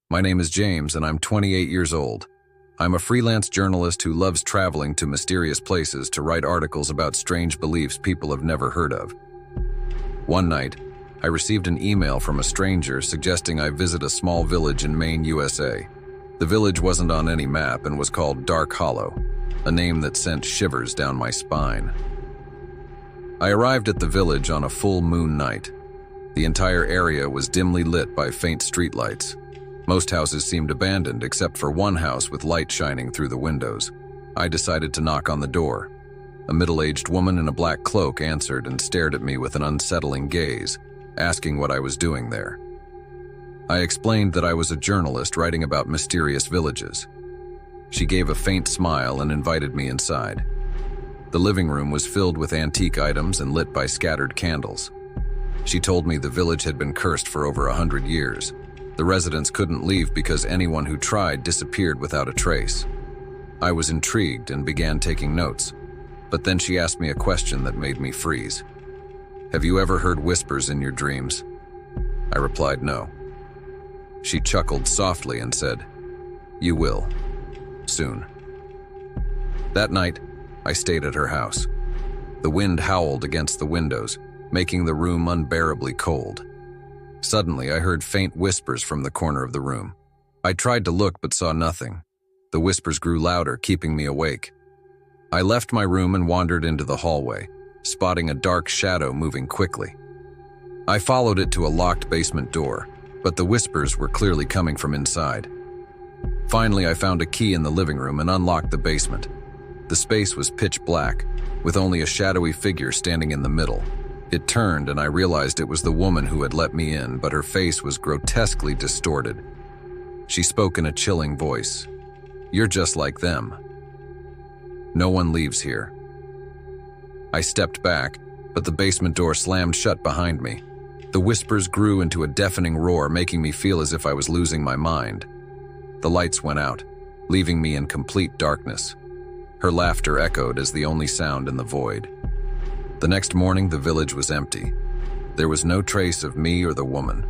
My name is James, and I'm 28 years old. I'm a freelance journalist who loves traveling to mysterious places to write articles about strange beliefs people have never heard of. One night, I received an email from a stranger suggesting I visit a small village in Maine, USA. The village wasn't on any map and was called Dark Hollow, a name that sent shivers down my spine. I arrived at the village on a full moon night. The entire area was dimly lit by faint streetlights. Most houses seemed abandoned except for one house with light shining through the windows. I decided to knock on the door. A middle-aged woman in a black cloak answered and stared at me with an unsettling gaze, asking what I was doing there. I explained that I was a journalist writing about mysterious villages. She gave a faint smile and invited me inside. The living room was filled with antique items and lit by scattered candles. She told me the village had been cursed for over 100 years. The residents couldn't leave because anyone who tried disappeared without a trace. I was intrigued and began taking notes, but then she asked me a question that made me freeze. "Have you ever heard whispers in your dreams?" I replied no. She chuckled softly and said, "You will. Soon." That night, I stayed at her house. The wind howled against the windows, making the room unbearably cold. Suddenly, I heard faint whispers from the corner of the room. I tried to look but saw nothing. The whispers grew louder, keeping me awake. I left my room and wandered into the hallway, spotting a dark shadow moving quickly. I followed it to a locked basement door, but the whispers were clearly coming from inside. Finally, I found a key in the living room and unlocked the basement. The space was pitch black, with only a shadowy figure standing in the middle. It turned and I realized it was the woman who had let me in, but her face was grotesquely distorted. She spoke in a chilling voice. "You're just like them. No one leaves here." I stepped back, but the basement door slammed shut behind me. The whispers grew into a deafening roar, making me feel as if I was losing my mind. The lights went out, leaving me in complete darkness. Her laughter echoed as the only sound in the void. The next morning, the village was empty. There was no trace of me or the woman.